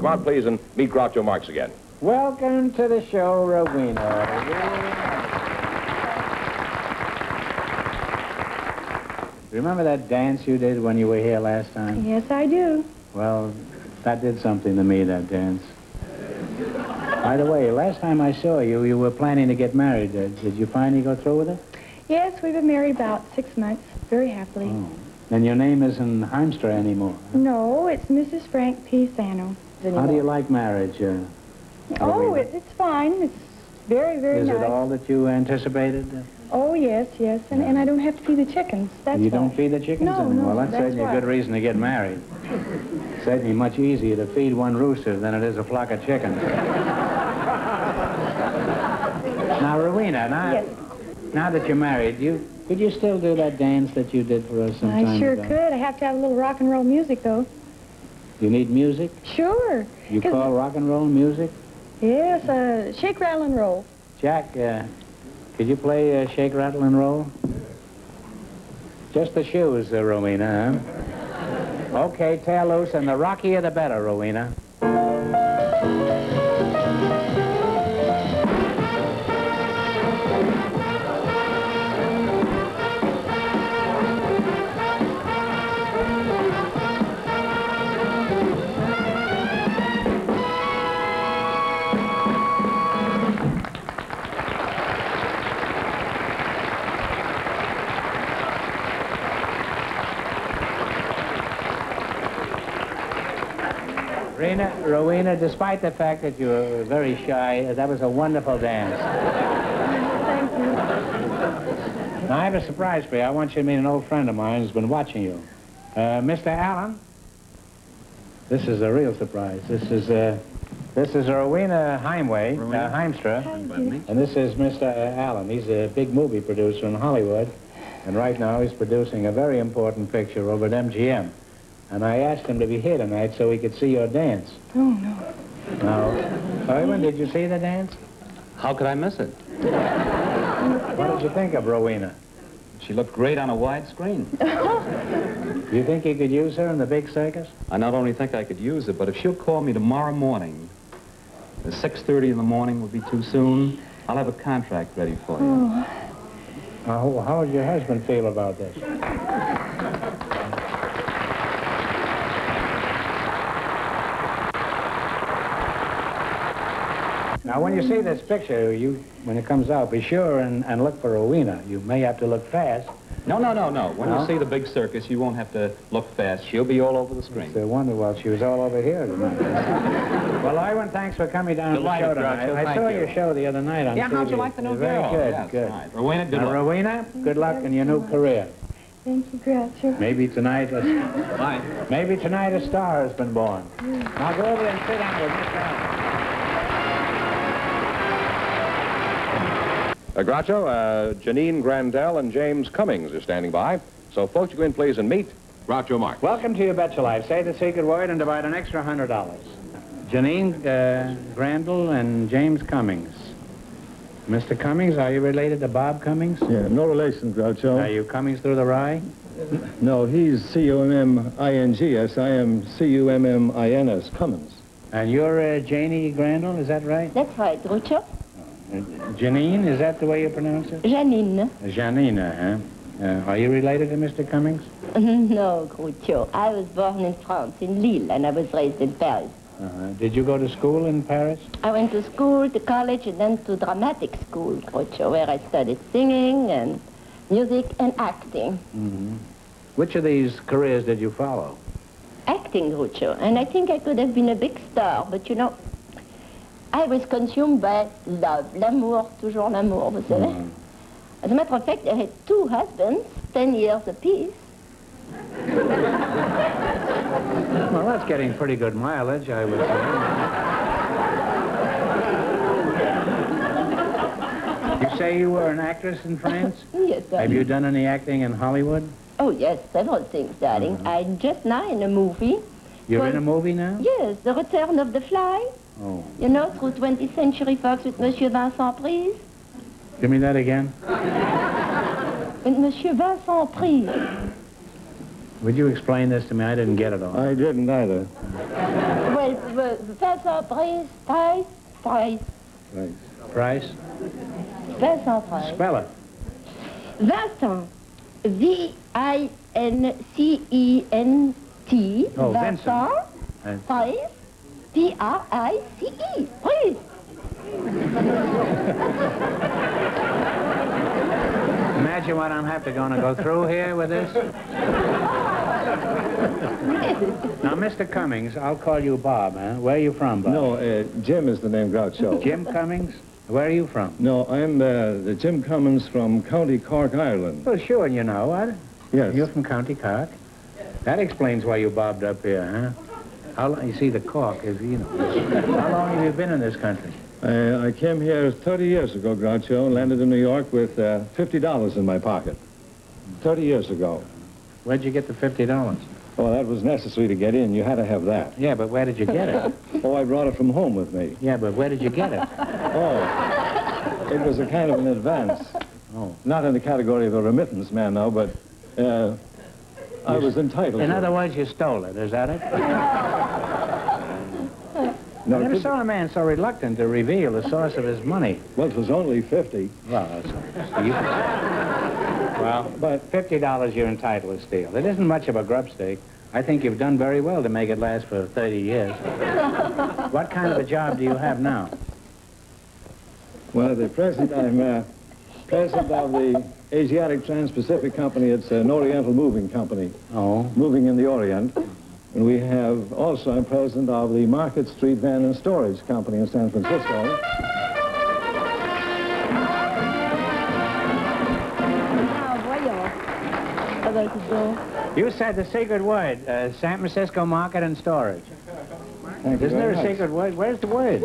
Come on, please, and meet Groucho Marx again. Welcome to the show, Rowena. Remember that dance you did when you were here last time? Yes, I do. Well, that did something to me, that dance. By the way, last time I saw you, you were planning to get married. Did you finally go through with it? Yes, we've been married about 6 months, very happily. Oh. And your name isn't Heimstra anymore? No, it's Mrs. Frank P. Sano. How do you like marriage? It's fine. It's very, very nice. Is it all that you anticipated? Oh, yes, yes. And I don't have to feed the chickens. That's You why. don't feed the chickens No, anymore? no, Well, that's certainly why. a good reason to get married. Certainly much easier to feed one rooster than it is a flock of chickens. Now, Rowena, Yes. now that you're married, could you still do that dance that you did for us some time I sure ago? could. I have to have a little rock and roll music, though. You need music? Sure. You call rock and roll music? Yes, shake, rattle, and roll. Jack, could you play Shake, Rattle, and Roll? Just the shoes, Rowena, huh? Okay, tail loose, and the rockier the better, Rowena. Rowena, despite the fact that you were very shy, that was a wonderful dance. Thank you. Now, I have a surprise for you. I want you to meet an old friend of mine who's been watching you. Mr. Allen? This is a real surprise. This is Rowena Heimstra. And this is Mr. Allen. He's a big movie producer in Hollywood. And right now he's producing a very important picture over at MGM. And I asked him to be here tonight so he could see your dance. Oh, no. Now, Erwin, did you see the dance? How could I miss it? What did you think of Rowena? She looked great on a wide screen. Do you think you could use her in the big circus? I not only think I could use it, but if she'll call me tomorrow morning, at 6:30 in the morning would be too soon, I'll have a contract ready for you. Oh. How would your husband feel about this? Now, when you see this picture, when it comes out, be sure and look for Rowena. You may have to look fast. No. When you see the big circus, you won't have to look fast. She'll be all over the screen. It's a wonder, well, she was all over here tonight. Well, Iwan, thanks for coming down to the show tonight. I saw your show the other night on TV. Yeah, how'd you like the new Very girl? good, Yes, good. right. Rowena, good luck. Rowena, good luck in your new career. Thank you, Groucho. Maybe tonight, Bye. maybe tonight a star has been born. Now go over and sit down with Mr. Allen. Groucho, Janine Grandel and James Cummings are standing by. So, folks, you go in, please, and meet Groucho Marx. Welcome to You Betcha Life. Say the secret word and divide an extra $100. Janine Grandel and James Cummings. Mr. Cummings, are you related to Bob Cummings? Yeah, no relation, Groucho. Are you Cummings through the rye? No, he's C-U-M-M-I-N-G-S. I am C-U-M-M-I-N-S, Cummins. And you're Janie Grandel, is that right? That's right, Groucho. Janine, is that the way you pronounce it? Janine. Janine, huh? Are you related to Mr. Cummings? No, Groucho. I was born in France, in Lille, and I was raised in Paris. Did you go to school in Paris? I went to school, to college, and then to dramatic school, Groucho, where I studied singing and music and acting. Mm-hmm. Which of these careers did you follow? Acting, Groucho. And I think I could have been a big star, but you know, I was consumed by love. L'amour, toujours l'amour, vous savez? As a matter of fact, I had 2 husbands, 10 years apiece. Well, that's getting pretty good mileage, I would say. You say you were an actress in France? Yes, sir. Have you done any acting in Hollywood? Oh, yes, several things, darling. I'm just now in a movie. You're in a movie now? Yes, The Return of the Fly. Oh. You know, through 20th Century Fox with Monsieur Vincent Prise. Give me that again. With Monsieur Vincent Prise. Would you explain this to me? I didn't get it all. I didn't either. Well, Vincent Price. Right. Price? Vincent Price. Spell it. Vincent. V-I-N-C-E-N-T. Oh, Vincent. Vincent. Price. P-R-I-C-E. Price. Imagine what I'm going to go through here with this. Now, Mr. Cummings, I'll call you Bob, huh? Where are you from, Bob? No, Jim is the name, Groucho. Jim Cummings? Where are you from? No, I'm the Jim Cummins from County Cork, Ireland. Well, sure, you know what? Yes. You're from County Cork. That explains why you bobbed up here, huh? How long, you see, the Cork is, you know. How long have you been in this country? I came here 30 years ago, Groucho, landed in New York with $50 in my pocket. 30 years ago. Where'd you get the $50? Oh, that was necessary to get in. You had to have that. Yeah, but where did you get it? Oh, I brought it from home with me. Yeah, but where did you get it? Oh, it was a kind of an advance. Oh. Not in the category of a remittance man now, but I was entitled In to other it. words, you stole it, is that it? No, I it never could- saw a man so reluctant to reveal the source of his money. Well, it was only 50. Well, well, but $50 you're entitled to steal. It isn't much of a grub stake. I think you've done very well to make it last for 30 years. What kind of a job do you have now? Well, at the present, I'm president of the Asiatic Trans-Pacific Company. It's an Oriental moving company, Oh. moving in the Orient. And we have also, I'm president of the Market Street Van and Storage Company in San Francisco. You said the secret word, San Francisco Market and Storage. Thank you Isn't there very a much. secret word? Where's the word?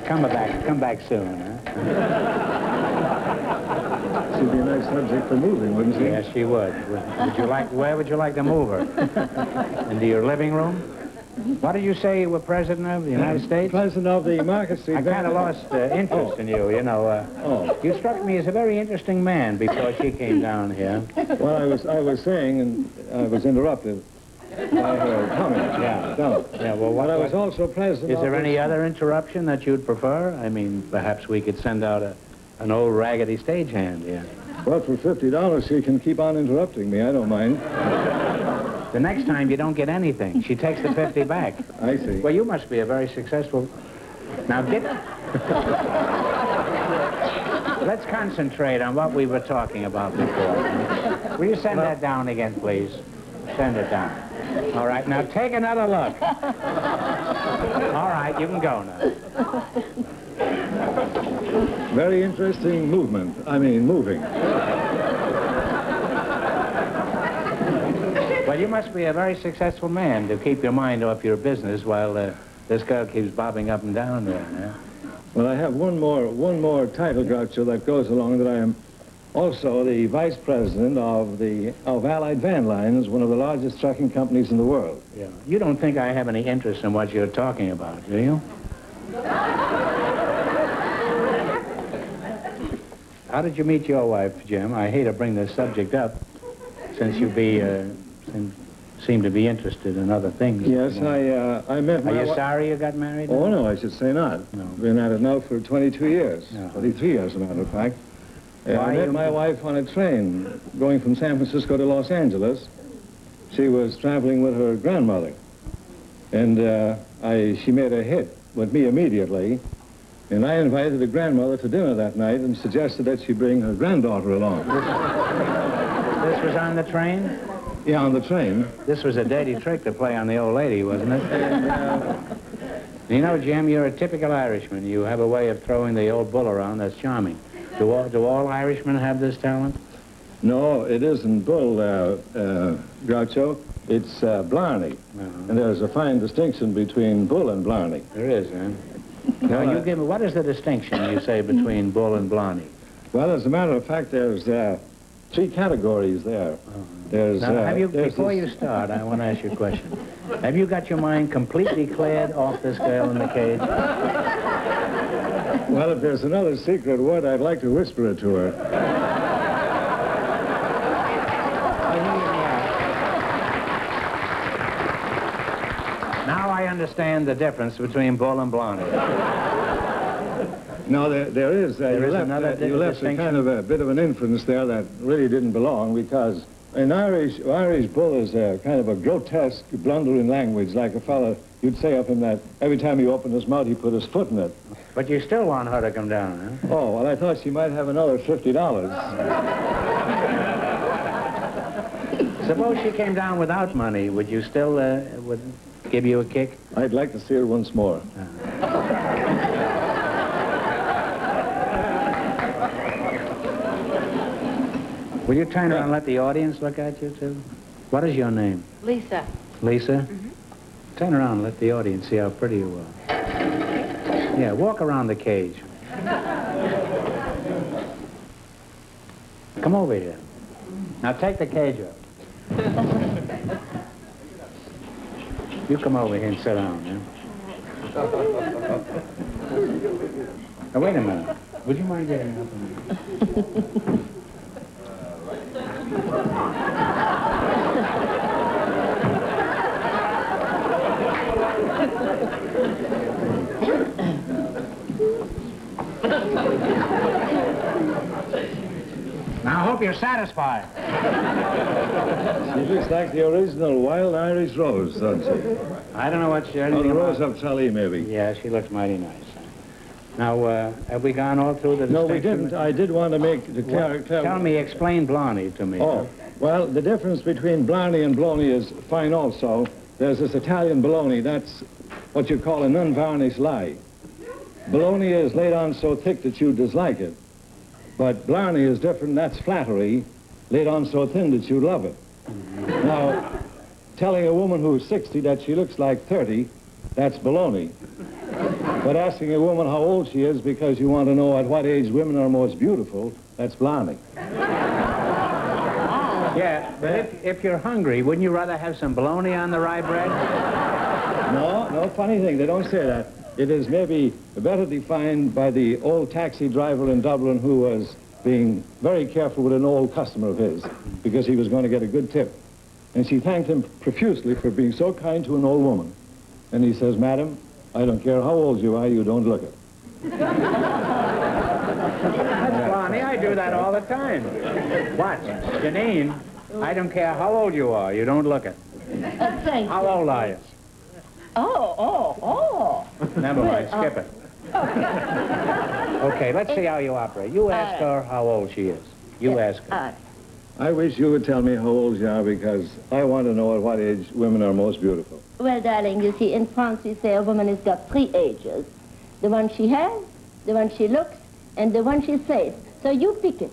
Come back soon, huh? She'd be a nice subject for moving, wouldn't she? Yes, she would. Where would you like to move her? Into your living room? What did you say you were president of the United States? President of the Market Street I Van. kind of lost interest in you, you know. You struck me as a very interesting man before she came down here. Well, I was saying, and I was interrupted by her comment. Yeah. No. Yeah, well, But I was also president Is of there the- any other interruption that you'd prefer? I mean, perhaps we could send out an old raggedy stagehand here. Well, for $50, she can keep on interrupting me. I don't mind. The next time you don't get anything. She takes the 50 back. I see. Well, you must be a very successful... Now, let's concentrate on what we were talking about before. Will you send that down again, please? Send it down. All right, now take another look. All right, you can go now. Very interesting movement. I mean, moving. Well, you must be a very successful man to keep your mind off your business while this girl keeps bobbing up and down there. Huh? Well, I have one more title, Groucho, that goes along, that I am also the vice president of Allied Van Lines, one of the largest trucking companies in the world. Yeah. You don't think I have any interest in what you're talking about, do you? How did you meet your wife, Jim? I hate to bring this subject up, since you seem to be interested in other things. Yes, I met my Are you wi- sorry you got married? Oh, no, I should say not. No. Been at it now for 22 years. Yeah. 23 years, as a matter of fact. I Why met you- my wife on a train going from San Francisco to Los Angeles. She was traveling with her grandmother. And she made a hit with me immediately. And I invited the grandmother to dinner that night and suggested that she bring her granddaughter along. This was on the train? Yeah, on the train. This was a dirty trick to play on the old lady, wasn't it? You know, Jim, you're a typical Irishman. You have a way of throwing the old bull around that's charming. Do all Irishmen have this talent? No, it isn't bull, Groucho. It's Blarney. And there's a fine distinction between bull and Blarney. There is, huh? Now, you give me, what is the distinction, you say, between bull and blarney? Well, as a matter of fact, there's 3 categories there. There's, Now, before this- you start, I want to ask you a question. Have you got your mind completely cleared off this girl in the cage? Well, if there's another secret word, I'd like to whisper it to her. Now I understand the difference between Bull and Blondie. No, there is. There is another you left a kind of a bit of an inference there that really didn't belong, because an Irish Bull is a kind of a grotesque, blundering language, like a fellow, you'd say of him that every time he opened his mouth, he put his foot in it. But you still want her to come down, huh? Oh, well, I thought she might have another $50. Suppose she came down without money, would you still would give you a kick? I'd like to see her once more. Will you turn around and let the audience look at you, too? What is your name? Lisa. Lisa? Mm-hmm. Turn around and let the audience see how pretty you are. Yeah, walk around the cage. Come over here. Now take the cage up. You come over here and sit down, yeah? Now, wait a minute. Would you mind getting up a minute? Now, I hope you're satisfied. She looks like the original wild Irish rose, doesn't she? I don't know what she... Oh, the rose of Tully, maybe. Yeah, she looks mighty nice. Now, have we gone all through the No, we distinction? didn't. I did want to make the Tell me, explain Blondie to me. Oh, well, the difference between Blarney and Bologna is fine also. There's this Italian bologna. That's what you call an unvarnished lie. Bologna is laid on so thick that you dislike it. But Blarney is different. That's flattery laid on so thin that you love it. Now, telling a woman who's 60 that she looks like 30, that's baloney. But asking a woman how old she is because you want to know at what age women are most beautiful, that's Blarney. Yeah, but if you're hungry, wouldn't you rather have some bologna on the rye bread? No, funny thing, they don't say that. It is maybe better defined by the old taxi driver in Dublin who was being very careful with an old customer of his because he was going to get a good tip. And she thanked him profusely for being so kind to an old woman. And he says, "Madam, I don't care how old you are, you don't look it." That's Blondie. I do that all the time. Watch. Janine, I don't care how old you are, you don't look it. Thank How you. old are you? Oh. Never mind, skip it. Okay, let's see how you operate. You ask her how old she is. You ask her. I wish you would tell me how old you are because I want to know at what age women are most beautiful. Well, darling, you see, in France we say a woman has got 3 ages. The one she has, the one she looks, and the one she says. So you pick it.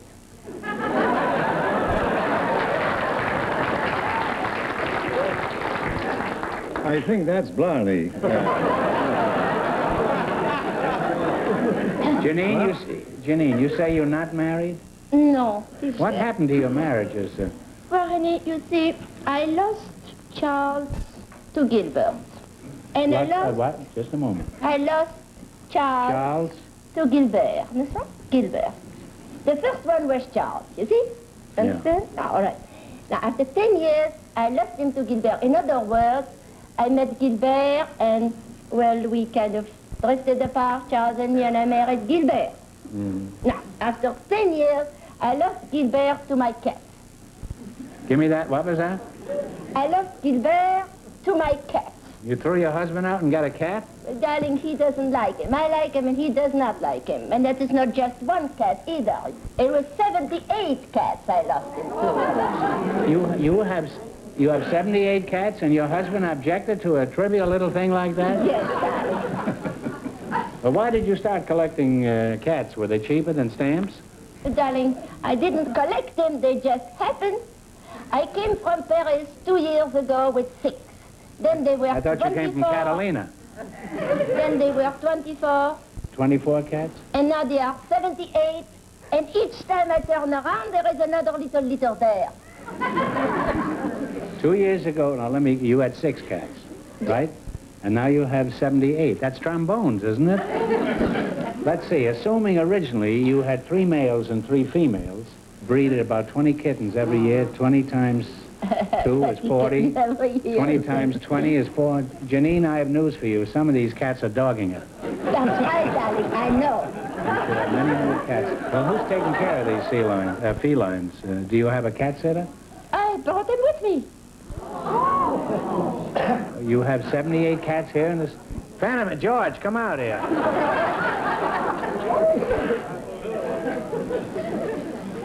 I think that's Blarney. Janine, you say you're not married? No. What happened to your marriages? Well, honey, you see, I lost Charles to Gilbert. And What? Just a moment. I lost Charles to Gilbert, n'est-ce pas? Gilbert. The first one was Charles, you see? Understand? Yeah. All right. Now, after 10 years, I lost him to Gilbert. In other words, I met Gilbert, and, well, we kind of drifted apart, Charles and me, and I married Gilbert. Now, after 10 years, I lost Gilbert to my cat. Give me that. What was that? I lost Gilbert to my cat. You threw your husband out and got a cat? Darling, he doesn't like him. I like him, and he does not like him. And that is not just one cat either. It was 78 cats I lost him to. You have 78 cats, and your husband objected to a trivial little thing like that? Yes, darling. Well, why did you start collecting cats? Were they cheaper than stamps? Darling, I didn't collect them. They just happened. I came from Paris 2 years ago with 6. Then they were 24. I thought you came from Catalina. Then they were 24. 24 cats? And now they are 78. And each time I turn around, there is another little litter there. 2 years ago, now you had 6 cats, right? And now you have 78. That's trombones, isn't it? Let's see, assuming originally you had 3 males and 3 females, breeded about 20 kittens every year, 20 times 2 is 40. Every year. 20 times 20 is 4. Janine, I have news for you. Some of these cats are dogging it. That's right, darling, I know. You should have many more cats. Well, who's taking care of these felines? Do you have a cat sitter? I brought them with me. You have 78 cats here in this... Phantom, George, come out here.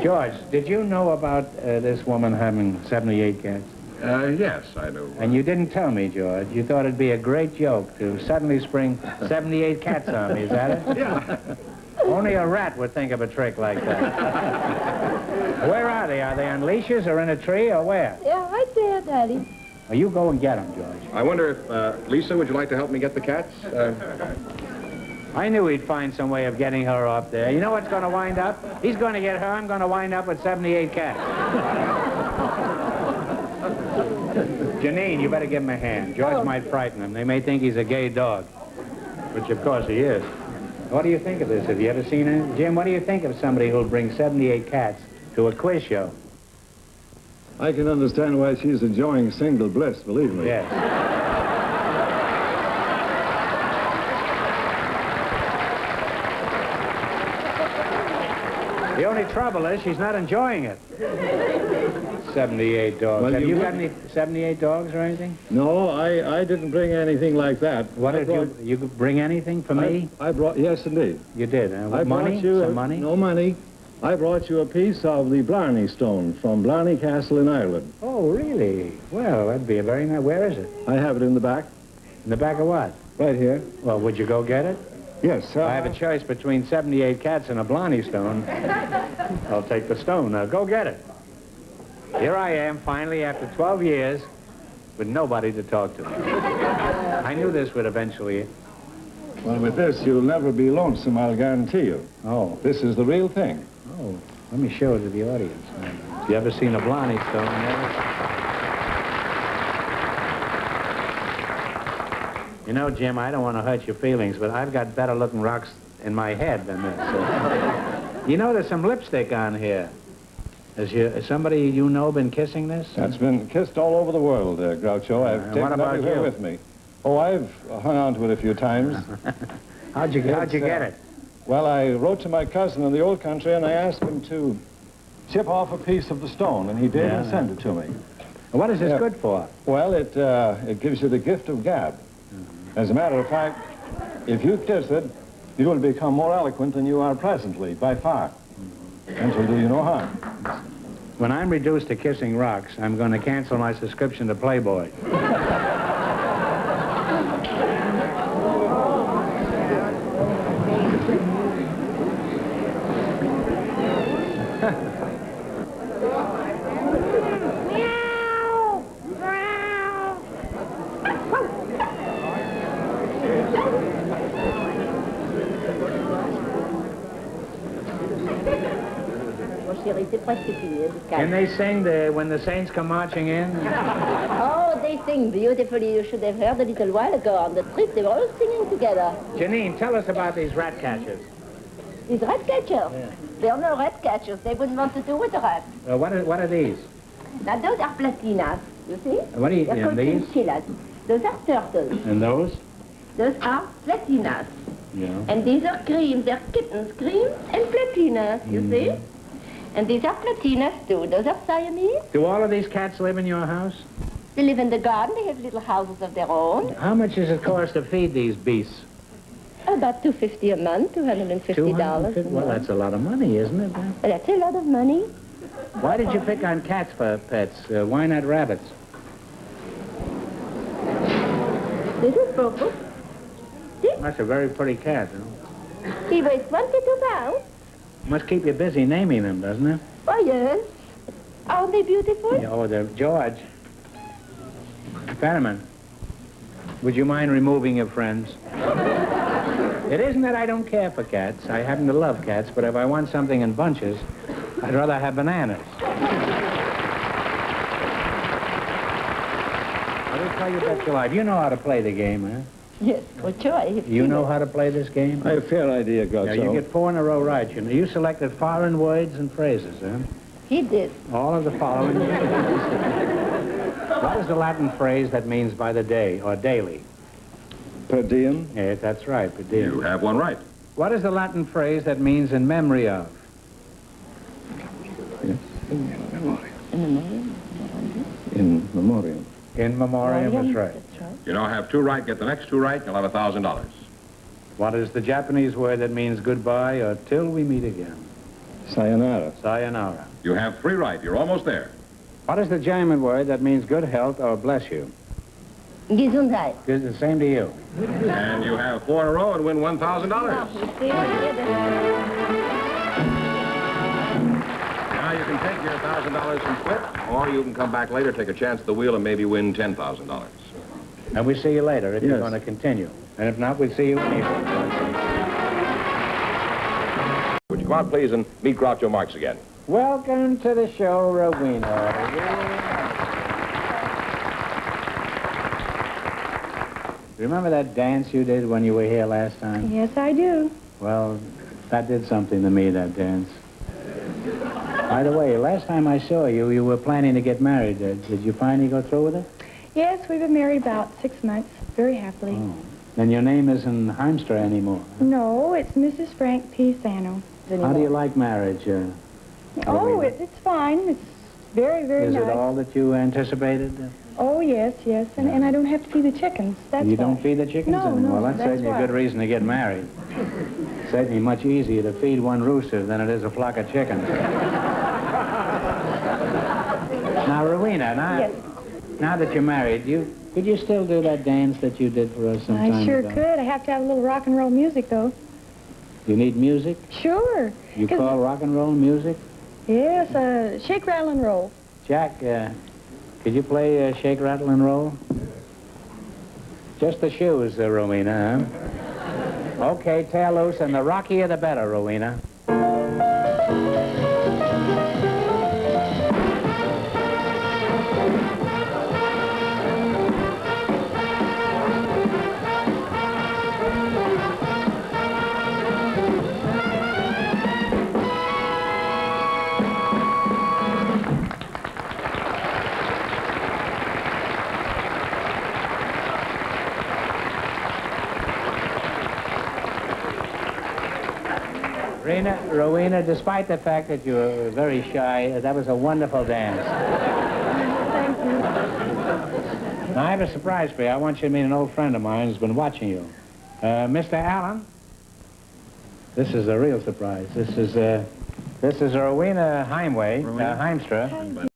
George, did you know about this woman having 78 cats? Yes, I do. And you didn't tell me, George. You thought it'd be a great joke to suddenly spring 78 cats on me, is that it? Yeah. Only a rat would think of a trick like that. Where are they? Are they on leashes or in a tree or where? Yeah, right there, Daddy. Well, you go and get them, George. I wonder if, Lisa, would you like to help me get the cats? I knew he'd find some way of getting her up there. You know what's going to wind up? He's going to get her. I'm going to wind up with 78 cats. Janine, you better give him a hand. George might frighten him. They may think he's a gay dog, which, of course, he is. What do you think of this? Have you ever seen it? Jim, what do you think of somebody who'll bring 78 cats to a quiz show? I can understand why she's enjoying single bliss, believe me. Yes. The only trouble is she's not enjoying it. 78 dogs. Well, Have you got any 78 dogs or anything? No, I didn't bring anything like that. What did you bring anything for me? I brought, yes, indeed. You did. I Money? brought you Some money? No money. I brought you a piece of the Blarney stone from Blarney Castle in Ireland. Oh, really? Well, that'd be a very nice... Where is it? I have it in the back. In the back of what? Right here. Well, would you go get it? Yes. I have a choice between 78 cats and a Blarney stone. I'll take the stone. Now, go get it. Here I am, finally, after 12 years, with nobody to talk to. I knew this would eventually... Well, with this, you'll never be lonesome, I'll guarantee you. Oh. This is the real thing. Oh, let me show it to the audience. Have you ever seen a Blarney stone? You know, Jim, I don't want to hurt your feelings, but I've got better looking rocks in my head than this. You know, there's some lipstick on here. Has somebody you know been kissing this? That's been kissed all over the world, Groucho. I've taken what it about everywhere you? with me. Oh, I've hung on to it a few times. How'd you get it? Well, I wrote to my cousin in the old country, and I asked him to chip off a piece of the stone, and he did and sent it to me. What is this good for? Well, it gives you the gift of gab. As a matter of fact, if you kiss it, you will become more eloquent than you are presently, by far. And will do you no harm. When I'm reduced to kissing rocks, I'm going to cancel my subscription to Playboy. Can they sing when the saints come marching in? Oh, they sing beautifully. You should have heard a little while ago on the trip. They were all singing together. Janine, tell us about these rat catchers. These rat catchers? Yeah. They're no rat catchers. They wouldn't want to do with a rat. What are these? Now, those are platinas, you see? What are you, They're called these? chinchillas. Those are turtles. And those? Those are platinas. Yeah. And these are creams. They're kittens, creams, and platinas, you see? And these are platinas, too. Those are Siamese. Do all of these cats live in your house? They live in the garden. They have little houses of their own. How much does it cost to feed these beasts? About $250 a month, $250 a month. Well, that's a lot of money, isn't it? That's a lot of money. Why did you pick on cats for pets? Why not rabbits? This is Popo. That's a very pretty cat. Huh? He weighs 22 pounds. Must keep you busy naming them, doesn't it? Oh, yes. Aren't they beautiful? Yeah, oh, they're... George. Fenneman, would you mind removing your friends? It isn't that I don't care for cats. I happen to love cats, but if I want something in bunches, I'd rather have bananas. I will tell you bet your life. You know how to play the game, huh? Yes, for sure. I have You seen know it. how to play this game? I have a fair idea, Groucho. Now, you get 4 in a row right. You know, you selected foreign words and phrases, huh? He did. All of the following. What is the Latin phrase that means by the day or daily? Per diem? Yeah, that's right, per diem. You have one right. What is the Latin phrase that means in memory of? Yes. In memoriam. In memoriam. In memoriam is right. That's right. You now have two right. Get the next two right, you'll have $1,000. What is the Japanese word that means goodbye or till we meet again? Sayonara. Sayonara. You have three right. You're almost there. What is the German word that means good health or bless you? Gesundheit. It's the same to you. And you have four in a row and win $1,000. Now, you see, I did it. Now you can take your $1,000 and quit, or you can come back later, take a chance at the wheel, and maybe win $10,000. And we see you later if you're Yes. going to continue. And if not, we'll see you in April. Would you come out, please, and meet Groucho Marx again? Welcome to the show, Rowena. Remember that dance you did when you were here last time? Yes, I do. Well, that did something to me, that dance. By the way, last time I saw you, you were planning to get married. Did you finally go through with it? Yes, we've been married about 6 months, very happily. Oh. Then your name isn't Heimstra anymore. No, it's Mrs. Frank P. Sano. How do you like marriage? Oh, it's fine. It's very, very Is nice. it all that you anticipated? Oh, yes, yes. And I don't have to feed the chickens. That's You why. don't feed the chickens No, anymore? no, Well, that's that's certainly why. a good reason to get married. Certainly much easier to feed one rooster than it is a flock of chickens. Now, Rowena, Yes, now that you're married, could you still do that dance that you did for us some time I sure ago? could. I have to have a little rock and roll music, though. You need music? Sure. You 'Cause- call rock and roll music? Yes, shake, rattle, and roll. Jack, could you play Shake, Rattle, and Roll? Just the shoes, Rowena, huh? Okay, tear loose, and the rockier the better, Rowena. Rowena, despite the fact that you were very shy, that was a wonderful dance. Thank you. Now, I have a surprise for you. I want you to meet an old friend of mine who's been watching you. Mr. Allen, this is a real surprise. This is Rowena Heimstra.